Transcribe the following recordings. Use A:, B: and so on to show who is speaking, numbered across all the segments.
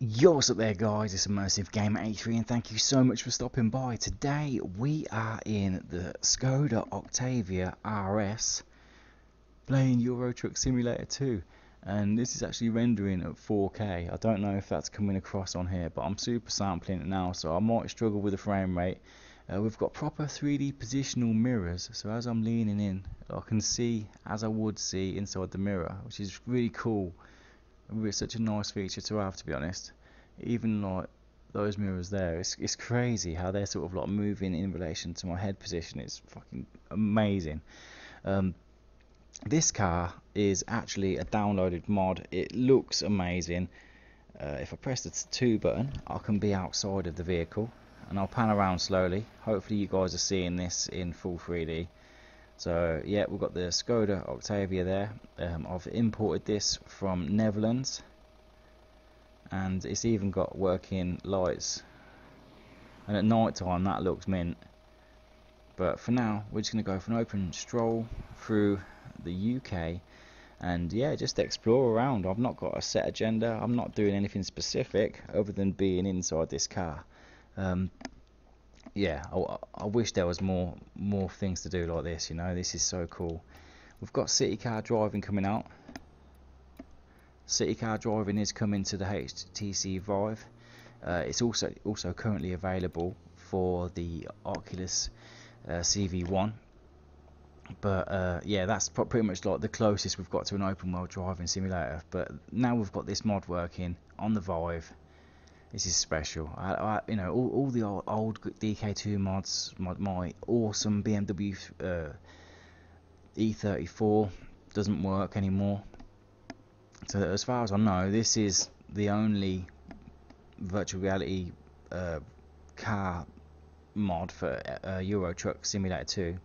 A: Yo, what's up there guys, it's Immersive Gamer 83 and thank you so much for stopping by. Today we are in the SKODA Octavia RS playing Euro Truck Simulator 2, and this is actually rendering at 4K. I don't know if that's coming across on here, but I'm super sampling it now, so I might struggle with the frame rate. We've got proper 3D positional mirrors, so as I'm leaning in I can see as I would see inside the mirror, which is really cool. It's such a nice feature to have, to be honest. Even like those mirrors there, it's crazy how they're sort of like moving in relation to my head position. It's fucking amazing. This car is actually a downloaded mod. It looks amazing. If I press the 2 button, I can be outside of the vehicle, and I'll pan around slowly. Hopefully you guys are seeing this in full 3D. So yeah, we've got the SKODA Octavia there. I've imported this from Netherlands, and it's even got working lights, and at night time that looks mint. But for now we're just going to go for an open stroll through the UK and yeah, just explore around. I've not got a set agenda, I'm not doing anything specific other than being inside this car. Yeah, I wish there was more things to do like this, you know. This is so cool. We've got city car driving coming out. City car driving is coming to the HTC Vive. It's also currently available for the Oculus CV1. But yeah, that's pretty much like the closest we've got to an open world driving simulator. But now we've got this mod working on the Vive. This is special. You know, all the old DK2 mods, my awesome BMW E34 doesn't work anymore. So as far as I know, this is the only virtual reality car mod for Euro Truck Simulator 2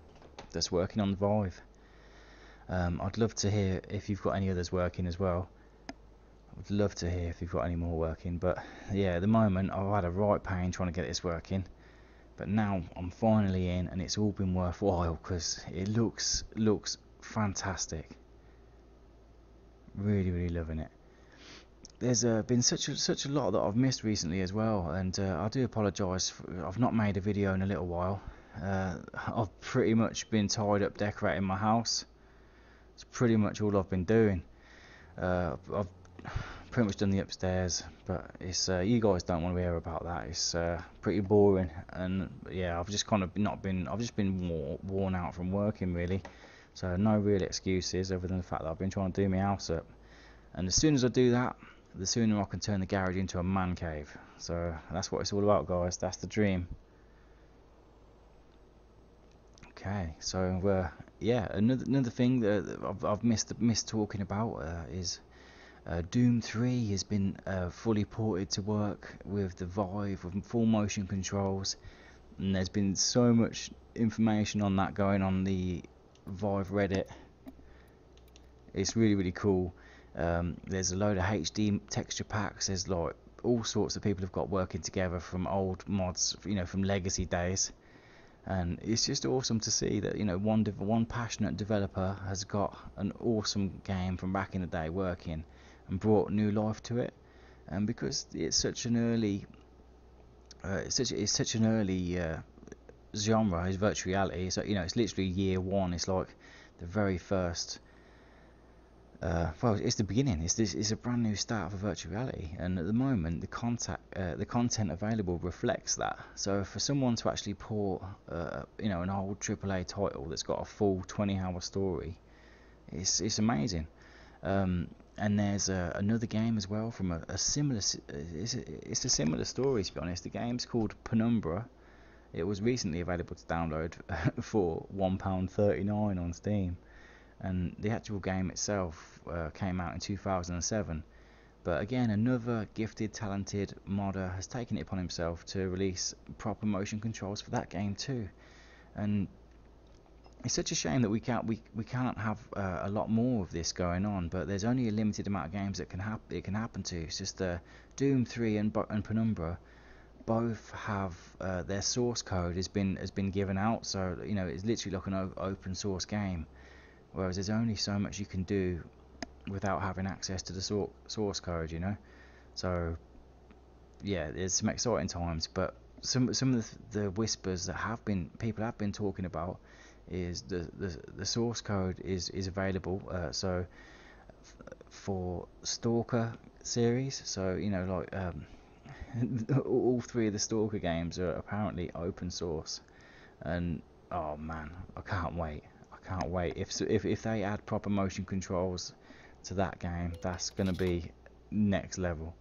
A: that's working on the Vive. I'd love to hear if you've got any others working as well. I'd love to hear if you've got any more working, but yeah, at the moment I've had a right pain trying to get this working, but now I'm finally in, and it's all been worthwhile because it looks fantastic. Really loving it. There's been such a lot that I've missed recently as well, and I do apologise. I've not made a video in a little while. I've pretty much been tied up decorating my house. It's pretty much all I've been doing. I've pretty much done the upstairs, but it's you guys don't want to hear about that. It's pretty boring, and yeah, I've just kind of I've just been worn out from working really. So no real excuses other than the fact that I've been trying to do my house up, and as soon as I do that, the sooner I can turn the garage into a man cave. So that's what it's all about, guys. That's the dream. Okay, so yeah, another thing that I've missed talking about is Doom 3 has been fully ported to work with the Vive with full motion controls, and there's been so much information on that going on the Vive Reddit. It's really cool. There's a load of HD texture packs. There's like all sorts of people have got working together from old mods, you know, from legacy days. And it's just awesome to see that, you know, one passionate developer has got an awesome game from back in the day working and brought new life to it. And because it's such an early genre, is virtual reality. So you know, it's literally year one. It's like the very first. Well, it's the beginning. It's a brand new start for virtual reality, and at the moment, the content available reflects that. So for someone to actually port, you know, an old AAA title that's got a full 20-hour story, it's amazing. And there's another game as well from a similar. It's a similar story, to be honest. The game's called Penumbra. It was recently available to download for £1.39 on Steam. And the actual game itself came out in 2007. But again, another gifted, talented modder has taken it upon himself to release proper motion controls for that game too. And it's such a shame that we can't have a lot more of this going on. But there's only a limited amount of games that it can happen to. It's just Doom 3 and Penumbra both have their source code has been given out. So you know, it's literally like an open source game. Whereas there's only so much you can do without having access to the source code, you know. So yeah, there's some exciting times, but some of the whispers that people have been talking about is the source code is available. So for Stalker series, so you know, like all three of the Stalker games are apparently open source, and oh man, I can't wait. I can't wait. If they add proper motion controls to that game, that's gonna be next level.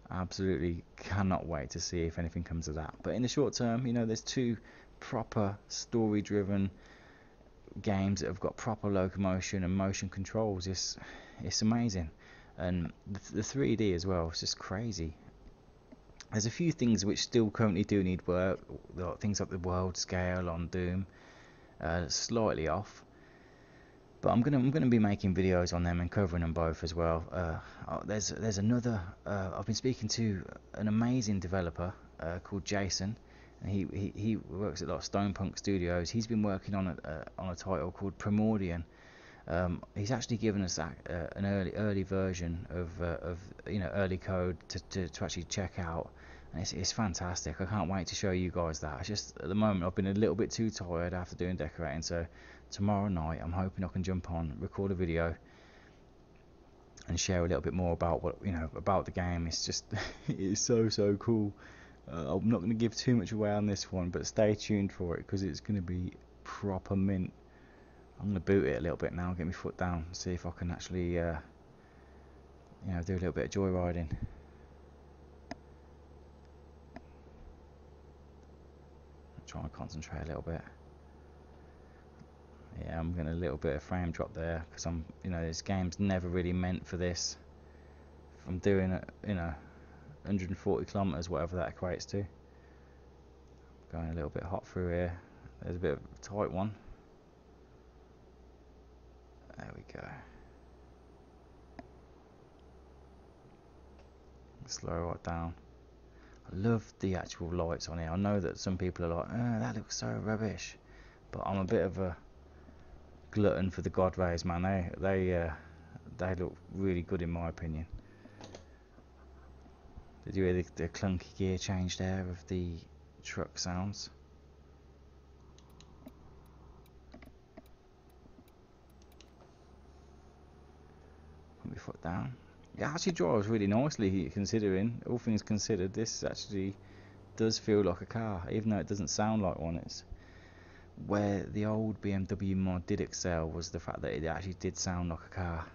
A: Absolutely cannot wait to see if anything comes of that. But in the short term, you know, there's two proper story-driven games that have got proper locomotion and motion controls. It's amazing, and the 3D as well. It's just crazy. There's a few things which still currently do need work. Things like the world scale on Doom, slightly off. But I'm gonna be making videos on them and covering them both as well. There's another. I've been speaking to an amazing developer called Jason, and he works at a lot of Stonepunk Studios. He's been working on a title called Primordian. He's actually given us an early version of you know, early code to actually check out, and it's fantastic. I can't wait to show you guys that. It's just at the moment I've been a little bit too tired after doing decorating, so tomorrow night I'm hoping I can jump on, record a video, and share a little bit more about what, you know, about the game. It's just it's so cool. I'm not going to give too much away on this one, but stay tuned for it because it's going to be proper mint. I'm going to boot it a little bit now, get my foot down, see if I can actually you know, do a little bit of joyriding. I'm trying to concentrate a little bit. Yeah, I'm getting a little bit of frame drop there because you know, this game's never really meant for this. If I'm doing it, you know, 140 kilometers, whatever that equates to. Going a little bit hot through here. There's a bit of a tight one. There we go. Slow right down. I love the actual lights on here. I know that some people are like, oh, that looks so rubbish, but I'm a bit of a glutton for the God rays, man. They look really good in my opinion. Did you hear the clunky gear change there of the truck sounds? Put my foot down. It actually drives really nicely, considering all things considered. This actually does feel like a car, even though it doesn't sound like one. It's where the old BMW mod did excel, was the fact that it actually did sound like a car.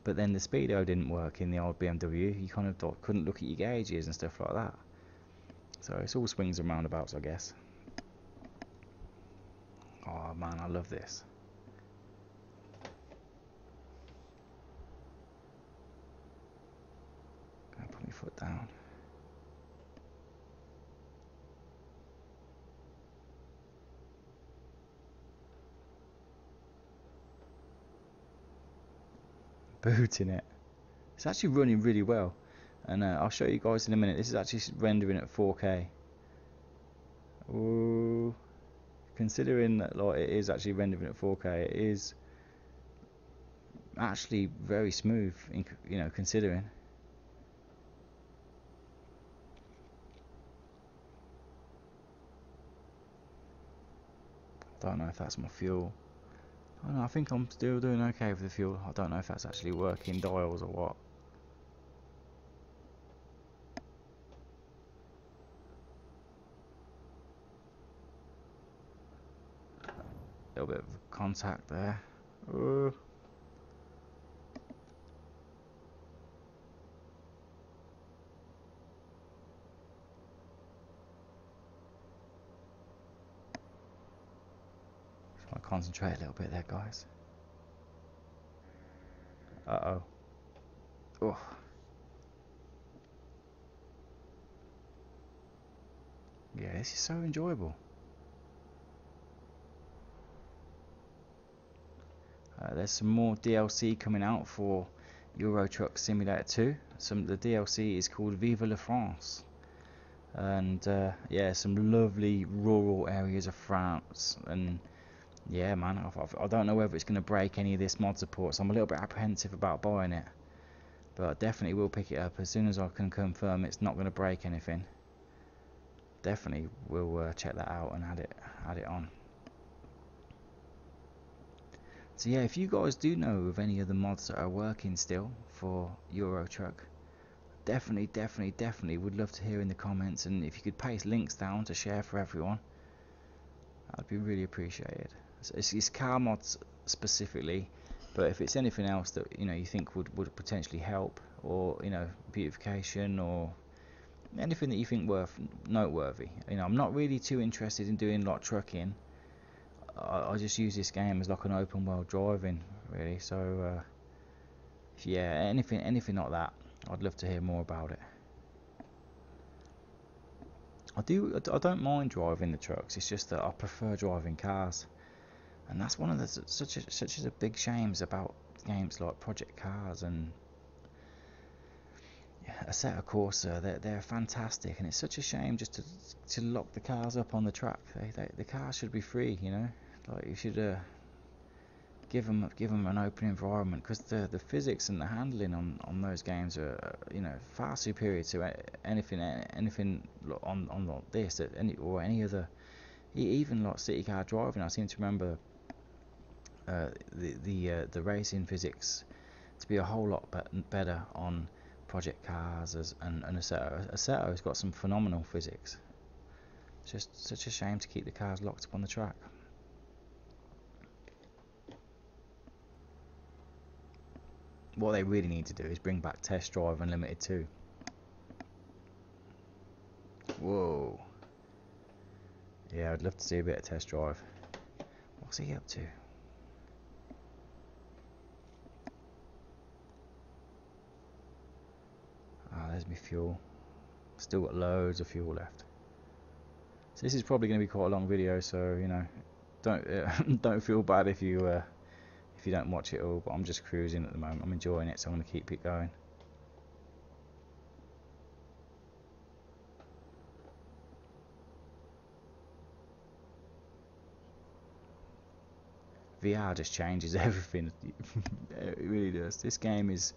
A: But then the speedo didn't work in the old BMW. You kind of couldn't look at your gauges and stuff like that. So it's all swings and roundabouts, I guess. Oh man, I love this. Gonna put my foot down. Booting it. It's actually running really well, and I'll show you guys in a minute. This is actually rendering at 4K. Ooh, considering that, like, it is actually rendering at 4K, it is actually very smooth, you know, considering. Don't know if that's my fuel. I don't know, I think I'm still doing okay with the fuel. I don't know if that's actually working dials or what. A little bit of contact there. Ooh. Just want to concentrate a little bit there, guys. Uh-oh. Oh. Yeah, this is so enjoyable. There's some more DLC coming out for Euro Truck Simulator 2. The DLC is called Vive la France. And yeah, some lovely rural areas of France. And yeah, man, I don't know whether it's going to break any of this mod support, so I'm a little bit apprehensive about buying it. but I definitely will pick it up as soon as I can confirm it's not going to break anything. Definitely will check that out and add it on. So yeah, if you guys do know of any other mods that are working still for Euro Truck, definitely would love to hear in the comments, and if you could paste links down to share for everyone, that'd be really appreciated. So it's car mods specifically, but if it's anything else that you think would potentially help, or beautification, or anything that you think noteworthy. I'm not really too interested in doing like trucking. I just use this game as like an open world driving, really. So yeah, anything like that, I'd love to hear more about it. I don't mind driving the trucks. It's just that I prefer driving cars, and that's one of the such a big shames about games like Project Cars and Assetto Corsa. They're fantastic, and it's such a shame just to lock the cars up on the track. The cars should be free, Like you should give them an open environment, because the physics and the handling on those games are far superior to anything on like this or any other, even like city car driving. I seem to remember the racing physics to be a whole lot better on Project Cars and Assetto. Assetto's got some phenomenal physics. It's just such a shame to keep the cars locked up on the track. What they really need to do is bring back Test Drive Unlimited 2. Whoa. Yeah, I'd love to see a bit of Test Drive. What's he up to? Ah, there's my fuel. Still got loads of fuel left. So this is probably going to be quite a long video, so don't feel bad if you don't watch it all. But I'm just cruising at the moment. I'm enjoying it, so I'm going to keep it going. VR just changes everything. It really does. This game is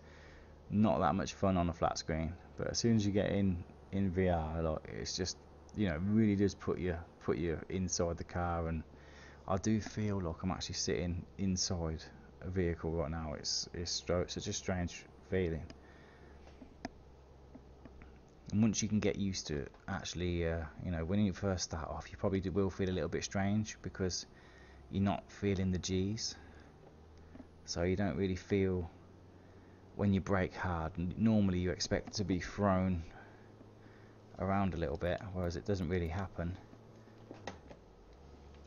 A: not that much fun on a flat screen, but as soon as you get in VR, like, it's just really does put you inside the car, and I do feel like I'm actually sitting inside a vehicle right now. It's such a strange feeling, and once you can get used to it, actually when you first start off, you probably will feel a little bit strange because you're not feeling the G's, so you don't really feel when you brake hard. Normally you expect to be thrown around a little bit, whereas it doesn't really happen.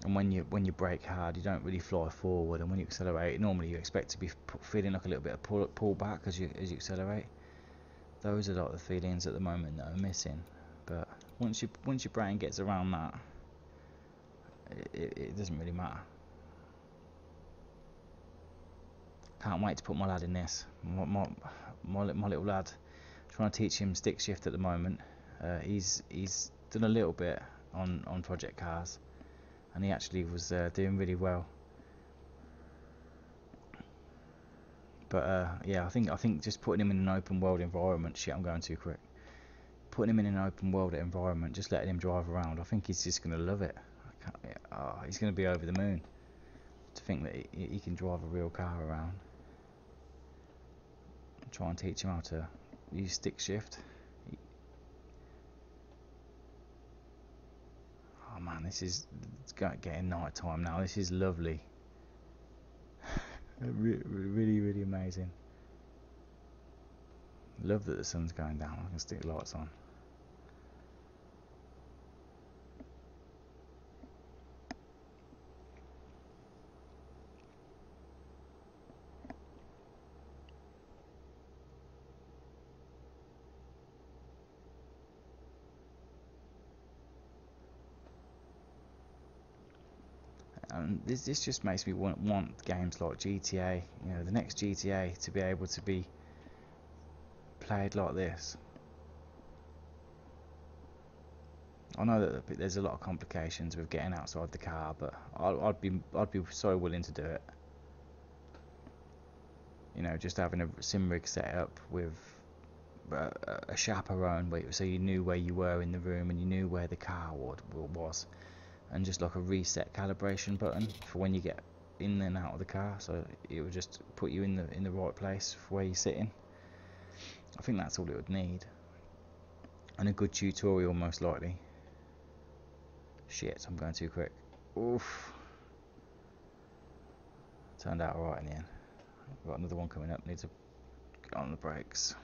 A: And when you brake hard, you don't really fly forward, and when you accelerate, normally you expect to be feeling like a little bit of pull back as you accelerate. Those are like the feelings at the moment that I'm missing. But once your brain gets around that, it doesn't really matter. Can't wait to put my lad in this. My little lad, trying to teach him stick shift at the moment. He's done a little bit on Project Cars, and he actually was doing really well. But yeah, I think just putting him in an open world environment. Shit, I'm going too quick. Putting him in an open world environment, just letting him drive around, I think he's just going to love it. He's going to be over the moon to think that he can drive a real car around. Try and teach him how to use stick shift. Oh man, it's getting night time now. This is lovely. Really amazing. Love that the sun's going down. I can stick lights on. And this just makes me want games like GTA, the next GTA, to be able to be played like this. I know that there's a lot of complications with getting outside the car, but I'd be so willing to do it. You know, just having a sim rig set up with a chaperone, so you knew where you were in the room and you knew where the car was, and just like a reset calibration button for when you get in and out of the car, so it would just put you in the right place for where you're sitting. I think that's all it would need, and a good tutorial most likely. Shit, I'm going too quick. Oof. Turned out alright in the end. Got another one coming up, need to get on the brakes.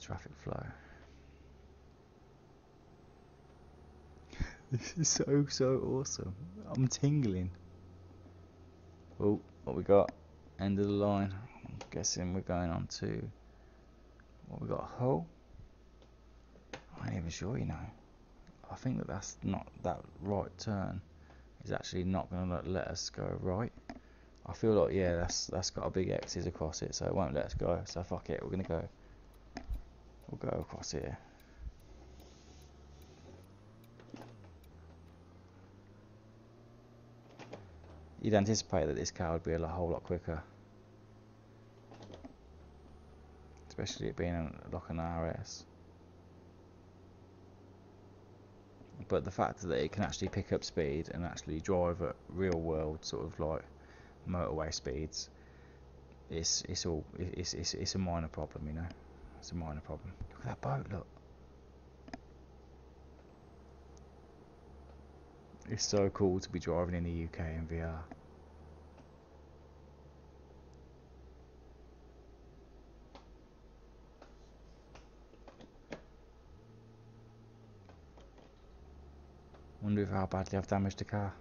A: Traffic flow. This is so awesome. I'm tingling. Oh, what we got? End of the line. I'm guessing we're going on to what we got. Hull. I ain't even sure, you know. I think that's not that right turn. Is actually not going to let us go right. I feel like, yeah, that's got a big X's across it, so it won't let us go. So fuck it, we're gonna go. We'll go across here. You'd anticipate that this car would be a whole lot quicker, especially it being like an RS. But the fact that it can actually pick up speed and actually drive at real world sort of like motorway speeds, it's a minor problem, you know. It's a minor problem. Look at that boat, look. It's so cool to be driving in the UK in VR. Wonder how badly I've damaged the car.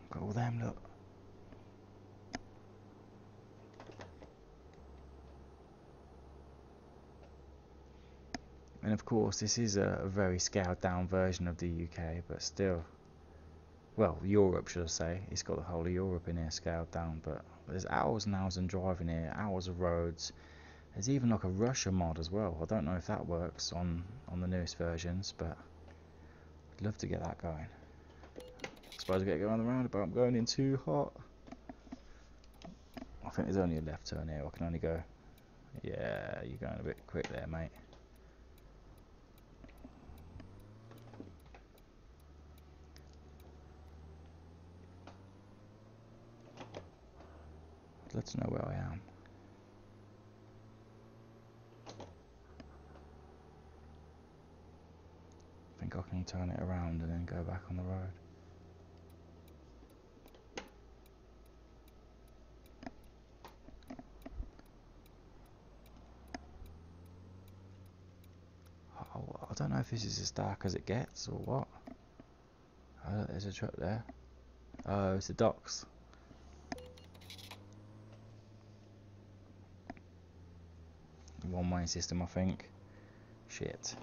A: Got all them, look. And of course this is a very scaled down version of the UK, but still, well, Europe should I say. It's got the whole of Europe in here scaled down, but there's hours and hours of driving here, hours of roads. There's even like a Russia mod as well. I don't know if that works on the newest versions, but I'd love to get that going. I suppose I get going around the roundabout. I'm going in too hot. I think there's only a left turn here. I can only go. Yeah, you're going a bit quick there, mate. I'd love to know where I am. I think I can turn it around and then go back on the road. I don't know if this is as dark as it gets or what. Oh, there's a truck there. Oh, it's the docks. One-way system, I think. Shit.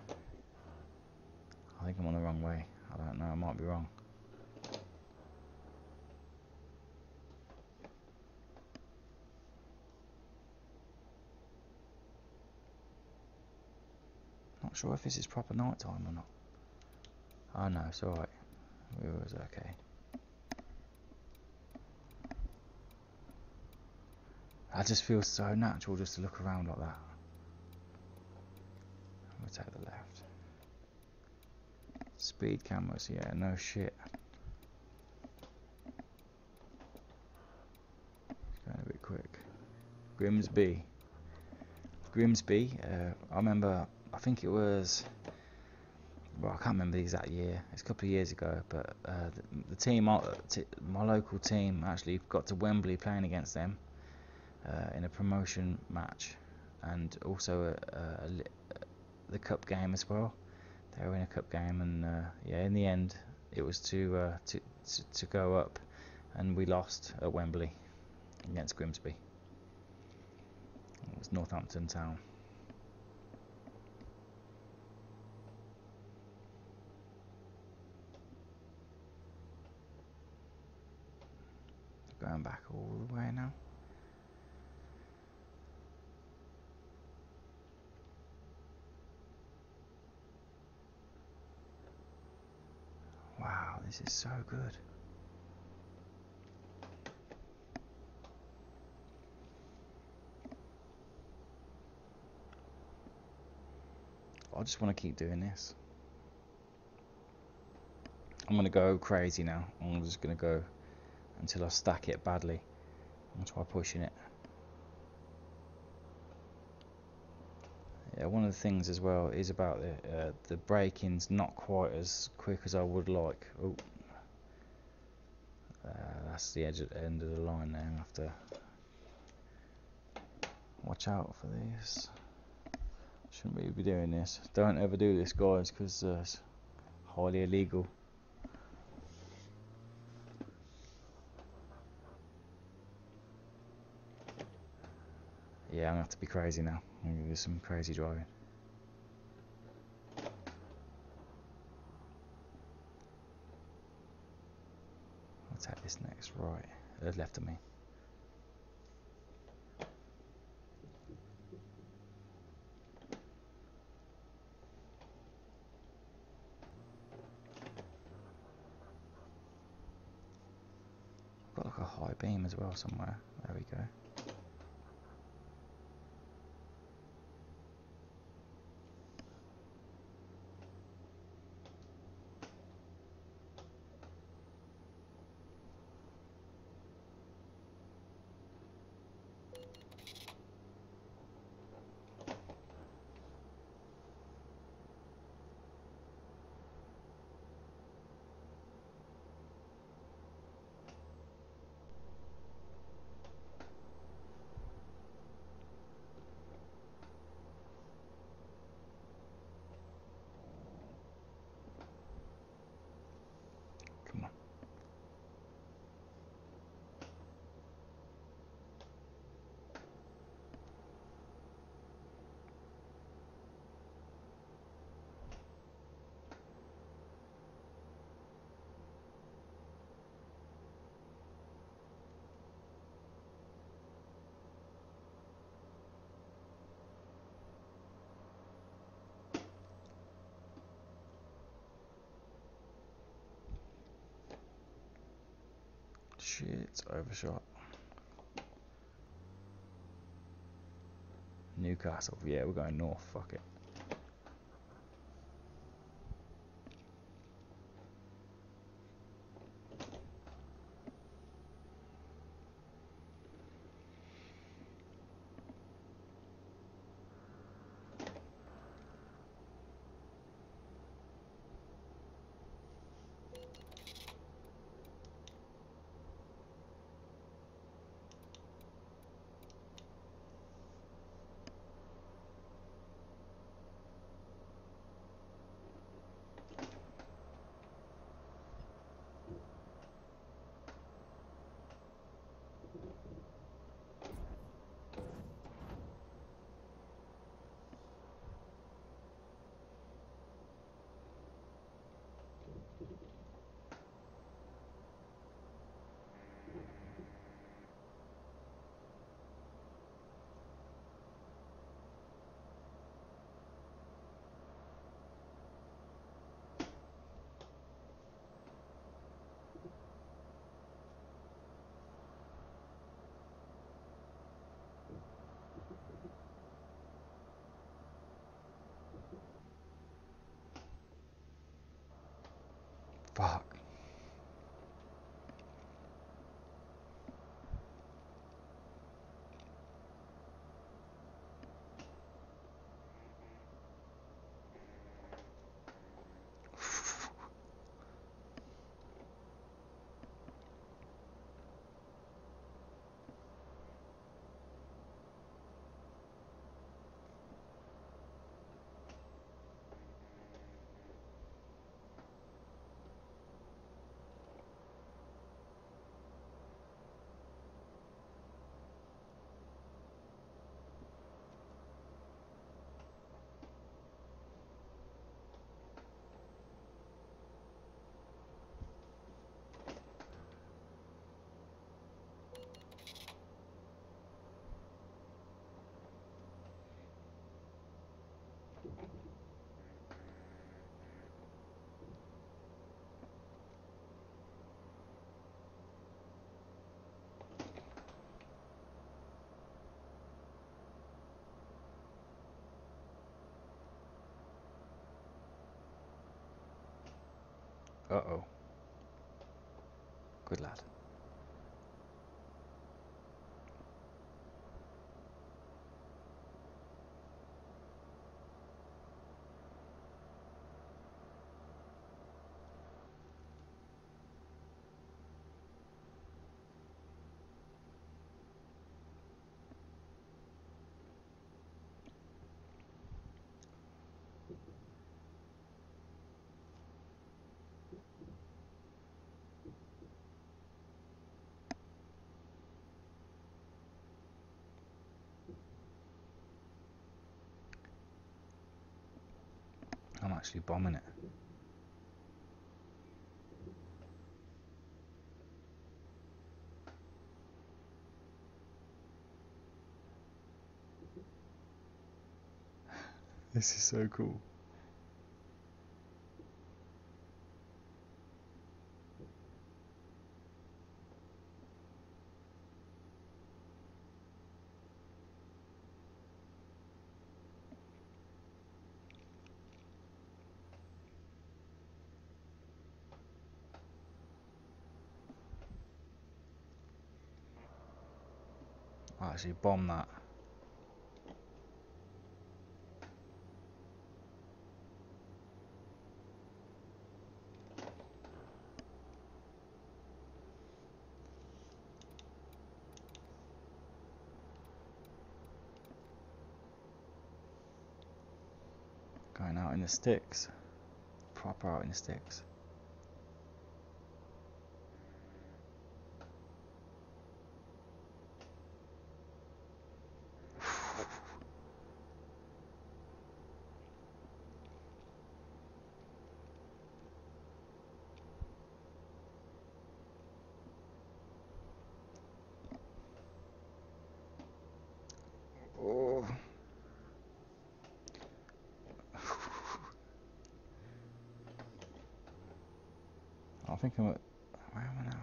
A: I think I'm on the wrong way. I don't know, I might be wrong. Not sure if this is proper night time or not. Oh no, it's alright. It was okay. I just feel so natural just to look around like that. We'll take the left. Speed cameras, yeah, no shit. It's going a bit quick. Grimsby. I remember, I think it was, well, I can't remember the exact year. It's a couple of years ago, but the team, my local team, actually got to Wembley playing against them in a promotion match, and also the cup game as well. They were in a cup game, and yeah, in the end, it was to go up, and we lost at Wembley against Grimsby. It was Northampton Town. Going back all the way now. This is so good. I just want to keep doing this. I'm going to go crazy now. I'm just going to go until I stack it badly. I'm going to try pushing it. Yeah, one of the things as well is about the braking's not quite as quick as I would like. Oh, that's the end of the line there. I have to watch out for this. Shouldn't really be doing this. Don't ever do this, guys, because it's highly illegal. Yeah, I'm gonna have to be crazy now. I'm gonna do some crazy driving. I'll take this next right, left of me. Got like a high beam as well somewhere. There we go. Come on. Shit, overshot. Newcastle, yeah, we're going north, fuck it. Fuck. Uh-oh. Good lad. I'm actually bombing it. This is so cool. I actually bombed that. Going out in the sticks. Proper out in the sticks. Oh. I think I'm at... Where am I now?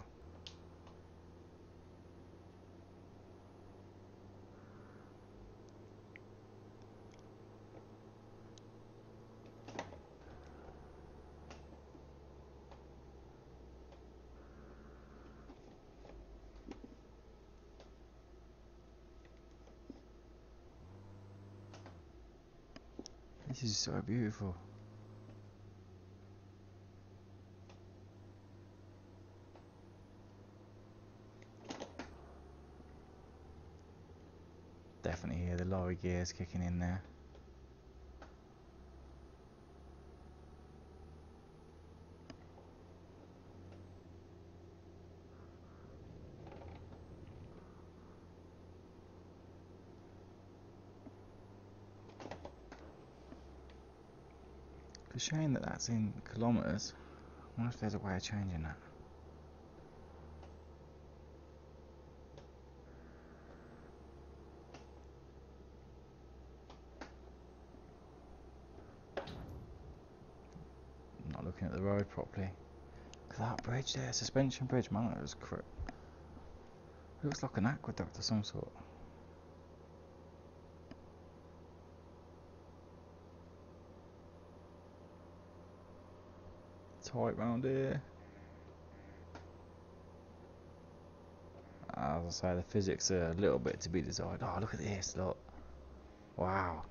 A: This is so beautiful. Definitely hear the lorry gears kicking in there. It's a shame that that's in kilometres. I wonder if there's a way of changing that. I'm not looking at the road properly. Look at that bridge there, suspension bridge, man, it was crap. It looks like an aqueduct of some sort. Tight round here. As I say, the physics are a little bit to be desired. Oh, look at this, look. Wow.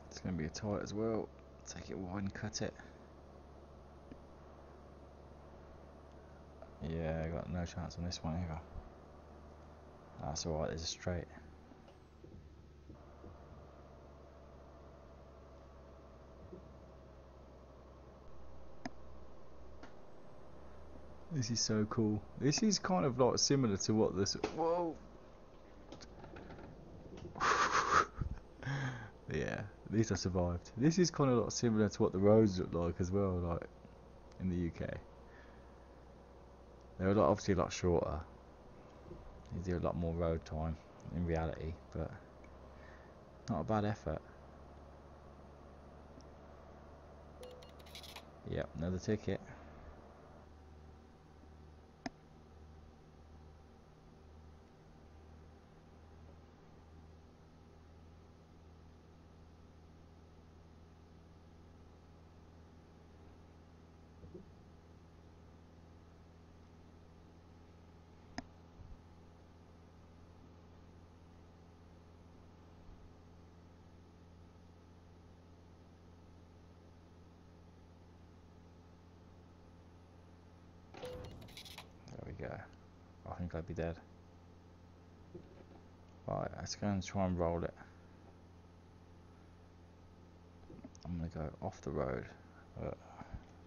A: It's going to be a tight as well. Take it wide and cut it. Yeah, I got no chance on this one either. That's alright, there's a straight. This is so cool. This is kind of like similar to what this... Whoa! Yeah, at least I survived. This is kind of like similar to what the roads look like as well, like in the UK. They're obviously a lot shorter. You do a lot more road time in reality, but not a bad effort. Yep, another ticket. go. I think I'd be dead. Right, let's go and try and roll it. I'm gonna go off the road,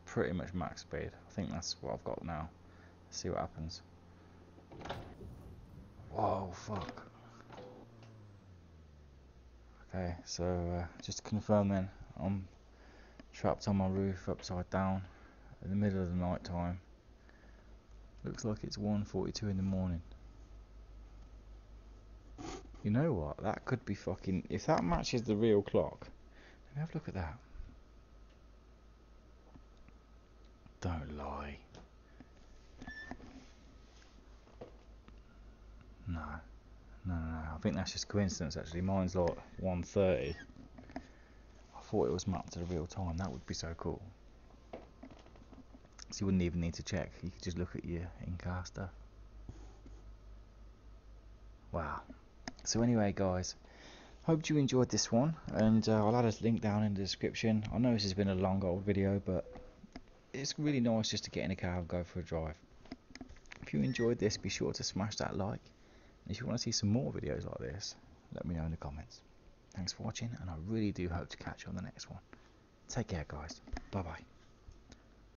A: pretty much max speed. I think that's what I've got now. Let's see what happens. Whoa, fuck. Okay, so just to confirm then, I'm trapped on my roof upside down in the middle of the night time. Looks like it's 1:42 in the morning. You know what? That could be fucking... If that matches the real clock... Let me have a look at that. Don't lie. No. No. I think that's just coincidence actually. Mine's like 1:30. I thought it was mapped to the real time. That would be so cool. So you wouldn't even need to check. You could just look at your in-car stuff. Wow. So anyway guys, hope you enjoyed this one, and I'll add a link down in the description. I know this has been a long old video, but it's really nice just to get in a car and go for a drive. If you enjoyed this, be sure to smash that like, and if you want to see some more videos like this, let me know in the comments. Thanks for watching, and I really do hope to catch you on the next one. Take care guys, bye bye.